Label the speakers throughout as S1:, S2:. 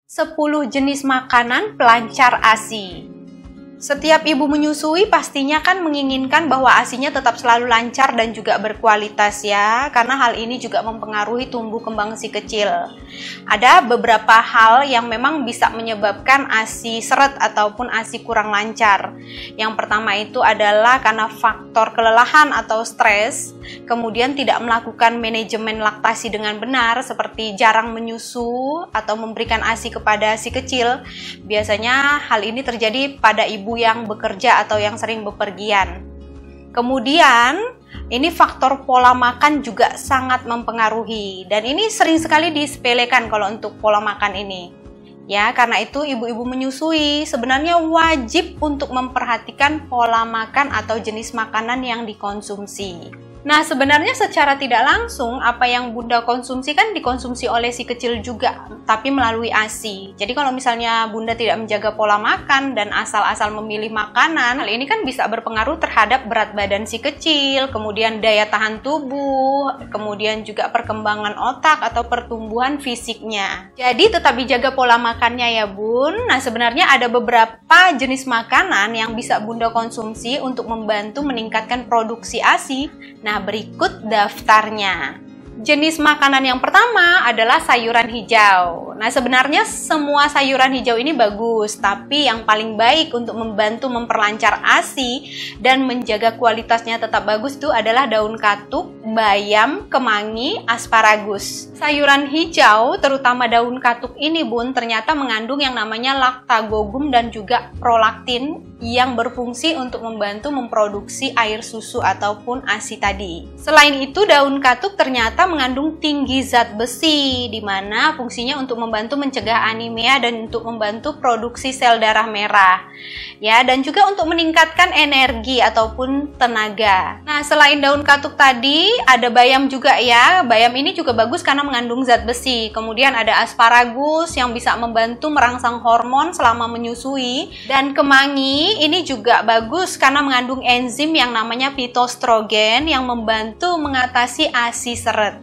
S1: 10 jenis makanan pelancar ASI. Setiap ibu menyusui pastinya kan menginginkan bahwa ASINya tetap selalu lancar dan juga berkualitas ya, karena hal ini juga mempengaruhi tumbuh kembang si kecil. Ada beberapa hal yang memang bisa menyebabkan ASI seret ataupun ASI kurang lancar. Yang pertama itu adalah karena faktor kelelahan atau stres, kemudian tidak melakukan manajemen laktasi dengan benar seperti jarang menyusu atau memberikan ASI kepada si kecil. Biasanya hal ini terjadi pada ibu yang bekerja atau yang sering bepergian. Kemudian ini faktor pola makan juga sangat mempengaruhi, dan ini sering sekali disepelekan kalau untuk pola makan ini. Ya, karena itu ibu-ibu menyusui sebenarnya wajib untuk memperhatikan pola makan atau jenis makanan yang dikonsumsi. Nah, sebenarnya secara tidak langsung apa yang Bunda konsumsi kan dikonsumsi oleh si kecil juga, tapi melalui ASI. Jadi kalau misalnya Bunda tidak menjaga pola makan dan asal-asal memilih makanan, hal ini kan bisa berpengaruh terhadap berat badan si kecil, kemudian daya tahan tubuh, kemudian juga perkembangan otak atau pertumbuhan fisiknya. Jadi tetap dijaga pola makannya ya Bun. Nah, sebenarnya ada beberapa jenis makanan yang bisa Bunda konsumsi untuk membantu meningkatkan produksi ASI. Nah, berikut daftarnya. Jenis makanan yang pertama adalah sayuran hijau. Nah, sebenarnya semua sayuran hijau ini bagus, tapi yang paling baik untuk membantu memperlancar ASI dan menjaga kualitasnya tetap bagus itu adalah daun katuk, bayam, kemangi, asparagus. Sayuran hijau, terutama daun katuk ini Bun, ternyata mengandung yang namanya lactagogum dan juga prolaktin yang berfungsi untuk membantu memproduksi air susu ataupun ASI tadi. Selain itu, daun katuk ternyata mengandung tinggi zat besi, di mana fungsinya untuk membantu mencegah anemia dan untuk membantu produksi sel darah merah. Ya, dan juga untuk meningkatkan energi ataupun tenaga. Nah, selain daun katuk tadi, ada bayam juga ya. Bayam ini juga bagus karena mengandung zat besi. Kemudian ada asparagus yang bisa membantu merangsang hormon selama menyusui. Dan kemangi ini juga bagus karena mengandung enzim yang namanya phytoestrogen yang membantu mengatasi ASI seret.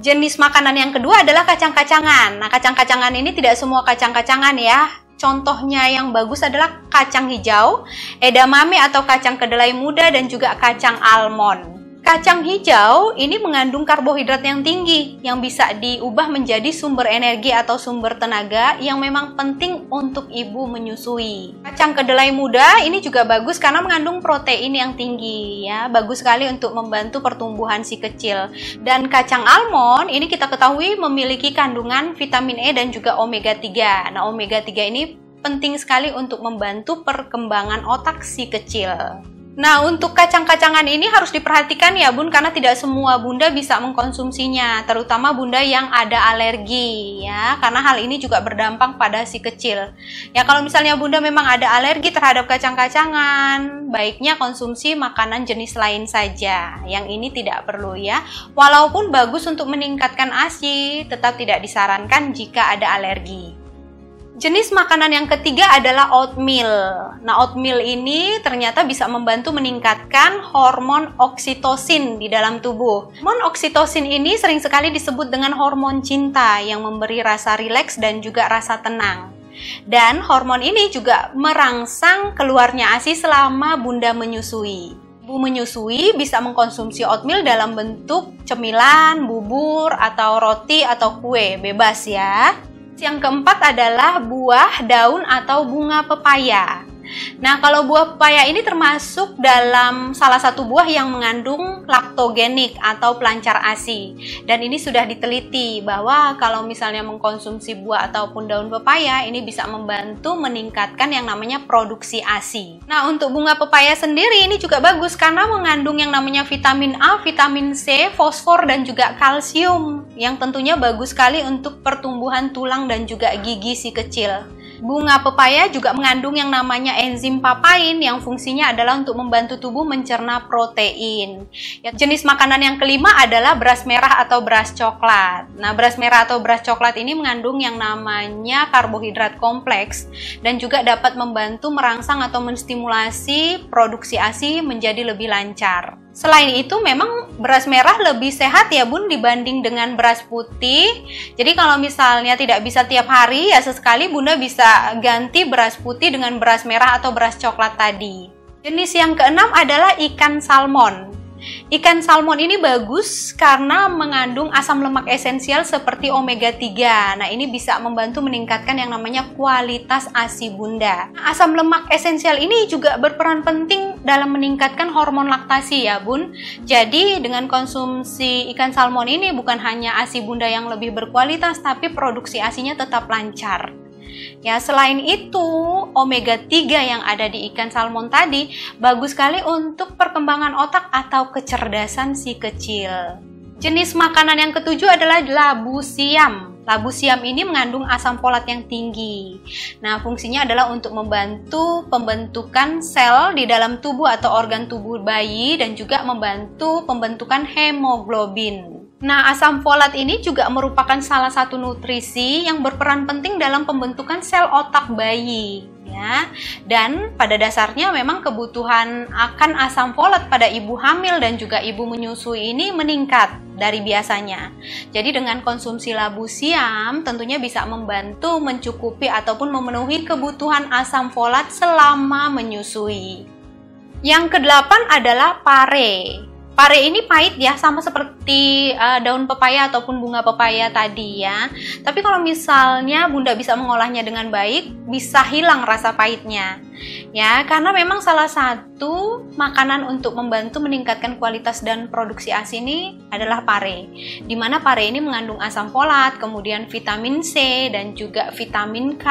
S1: Jenis makanan yang kedua adalah kacang-kacangan. Nah, kacang-kacangan ini tidak semua kacang-kacangan ya. Contohnya yang bagus adalah kacang hijau, edamame atau kacang kedelai muda, dan juga kacang almond. Kacang hijau ini mengandung karbohidrat yang tinggi yang bisa diubah menjadi sumber energi atau sumber tenaga yang memang penting untuk ibu menyusui. Kacang kedelai muda ini juga bagus karena mengandung protein yang tinggi ya, bagus sekali untuk membantu pertumbuhan si kecil. Dan kacang almond ini kita ketahui memiliki kandungan vitamin E dan juga omega 3. Nah, omega 3 ini penting sekali untuk membantu perkembangan otak si kecil. Nah, untuk kacang-kacangan ini harus diperhatikan ya Bun, karena tidak semua Bunda bisa mengkonsumsinya, terutama Bunda yang ada alergi ya, karena hal ini juga berdampak pada si kecil. Ya, kalau misalnya Bunda memang ada alergi terhadap kacang-kacangan, baiknya konsumsi makanan jenis lain saja. Yang ini tidak perlu ya. Walaupun bagus untuk meningkatkan ASI, tetap tidak disarankan jika ada alergi. Jenis makanan yang ketiga adalah oatmeal. Nah, oatmeal ini ternyata bisa membantu meningkatkan hormon oksitosin di dalam tubuh. Hormon oksitosin ini sering sekali disebut dengan hormon cinta yang memberi rasa rileks dan juga rasa tenang. Dan hormon ini juga merangsang keluarnya ASI selama Bunda menyusui. Ibu menyusui bisa mengkonsumsi oatmeal dalam bentuk cemilan, bubur, atau roti atau kue, bebas ya. Yang keempat adalah buah, daun, atau bunga pepaya. Nah, kalau buah pepaya ini termasuk dalam salah satu buah yang mengandung laktogenik atau pelancar ASI. Dan ini sudah diteliti bahwa kalau misalnya mengkonsumsi buah ataupun daun pepaya, ini bisa membantu meningkatkan yang namanya produksi ASI. Nah, untuk bunga pepaya sendiri ini juga bagus karena mengandung yang namanya vitamin A, vitamin C, fosfor, dan juga kalsium, yang tentunya bagus sekali untuk pertumbuhan tulang dan juga gigi si kecil. Bunga pepaya juga mengandung yang namanya enzim papain yang fungsinya adalah untuk membantu tubuh mencerna protein. Jenis makanan yang kelima adalah beras merah atau beras coklat. Nah, beras merah atau beras coklat ini mengandung yang namanya karbohidrat kompleks dan juga dapat membantu merangsang atau menstimulasi produksi ASI menjadi lebih lancar. Selain itu memang beras merah lebih sehat ya Bun dibanding dengan beras putih. Jadi kalau misalnya tidak bisa tiap hari ya sesekali Bunda bisa ganti beras putih dengan beras merah atau beras coklat tadi. Jenis yang keenam adalah ikan salmon. Ikan salmon ini bagus karena mengandung asam lemak esensial seperti omega 3. Nah, ini bisa membantu meningkatkan yang namanya kualitas ASI Bunda. Asam lemak esensial ini juga berperan penting dalam meningkatkan hormon laktasi ya Bun. Jadi dengan konsumsi ikan salmon ini bukan hanya ASI Bunda yang lebih berkualitas, tapi produksi ASINya tetap lancar. Ya, selain itu, omega 3 yang ada di ikan salmon tadi bagus sekali untuk perkembangan otak atau kecerdasan si kecil. Jenis makanan yang ketujuh adalah labu siam. Labu siam ini mengandung asam folat yang tinggi. Nah, fungsinya adalah untuk membantu pembentukan sel di dalam tubuh atau organ tubuh bayi dan juga membantu pembentukan hemoglobin. Nah, asam folat ini juga merupakan salah satu nutrisi yang berperan penting dalam pembentukan sel otak bayi, ya. Dan pada dasarnya memang kebutuhan akan asam folat pada ibu hamil dan juga ibu menyusui ini meningkat dari biasanya. Jadi dengan konsumsi labu siam tentunya bisa membantu mencukupi ataupun memenuhi kebutuhan asam folat selama menyusui. Yang kedelapan adalah pare. Pare ini pahit ya, sama seperti daun pepaya ataupun bunga pepaya tadi ya. Tapi kalau misalnya Bunda bisa mengolahnya dengan baik, bisa hilang rasa pahitnya. Ya, karena memang salah satu makanan untuk membantu meningkatkan kualitas dan produksi ASI ini adalah pare. Di mana pare ini mengandung asam folat, kemudian vitamin C dan juga vitamin K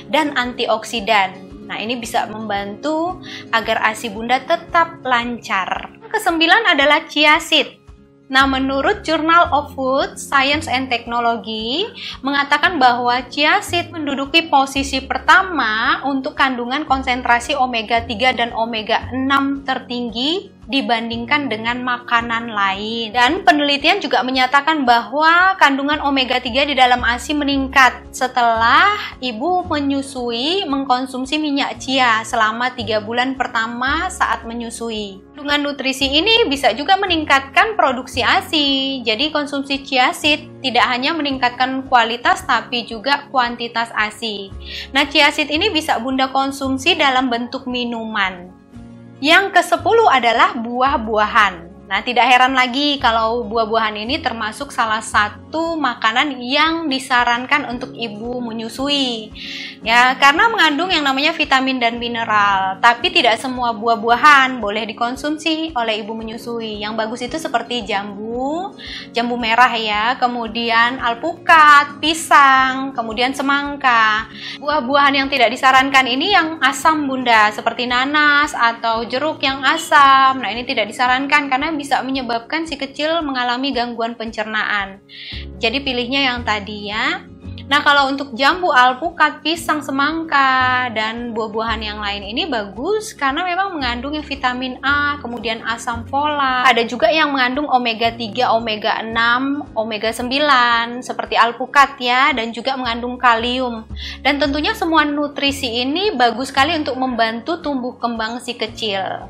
S1: dan antioksidan. Nah, ini bisa membantu agar ASI Bunda tetap lancar. Kesembilan adalah chia seed. Nah, menurut Journal of Food Science and Technology mengatakan bahwa chia seed menduduki posisi pertama untuk kandungan konsentrasi omega 3 dan omega 6 tertinggi dibandingkan dengan makanan lain. Dan penelitian juga menyatakan bahwa kandungan omega 3 di dalam ASI meningkat setelah ibu menyusui mengkonsumsi minyak chia selama 3 bulan pertama saat menyusui. Kandungan nutrisi ini bisa juga meningkatkan produksi ASI. Jadi konsumsi chia seed tidak hanya meningkatkan kualitas tapi juga kuantitas ASI. Nah, chia seed ini bisa Bunda konsumsi dalam bentuk minuman. Yang ke-10 adalah buah-buahan. Nah, tidak heran lagi kalau buah-buahan ini termasuk salah satu makanan yang disarankan untuk ibu menyusui. Ya, karena mengandung yang namanya vitamin dan mineral. Tapi tidak semua buah-buahan boleh dikonsumsi oleh ibu menyusui. Yang bagus itu seperti jambu merah ya, kemudian alpukat, pisang, kemudian semangka. Buah-buahan yang tidak disarankan ini yang asam Bunda, seperti nanas atau jeruk yang asam. Nah, ini tidak disarankan karena bisa menyebabkan si kecil mengalami gangguan pencernaan. Jadi pilihnya yang tadi ya. Nah, kalau untuk jambu, alpukat, pisang, semangka, dan buah-buahan yang lain ini bagus karena memang mengandung yang vitamin A, kemudian asam folat. Ada juga yang mengandung omega 3, omega 6, omega 9 seperti alpukat ya, dan juga mengandung kalium. Dan tentunya semua nutrisi ini bagus sekali untuk membantu tumbuh kembang si kecil.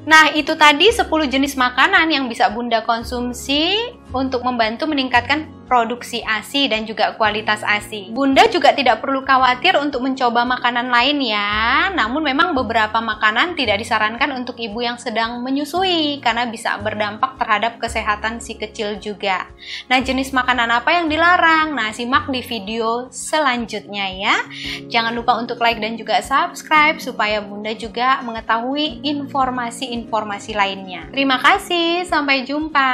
S1: Nah, itu tadi 10 jenis makanan yang bisa Bunda konsumsi untuk membantu meningkatkan produksi ASI dan juga kualitas ASI. Bunda juga tidak perlu khawatir untuk mencoba makanan lain ya. Namun memang beberapa makanan tidak disarankan untuk ibu yang sedang menyusui karena bisa berdampak terhadap kesehatan si kecil juga. Nah, jenis makanan apa yang dilarang? Nah, simak di video selanjutnya ya. Jangan lupa untuk like dan juga subscribe supaya Bunda juga mengetahui informasi-informasi lainnya. Terima kasih, sampai jumpa.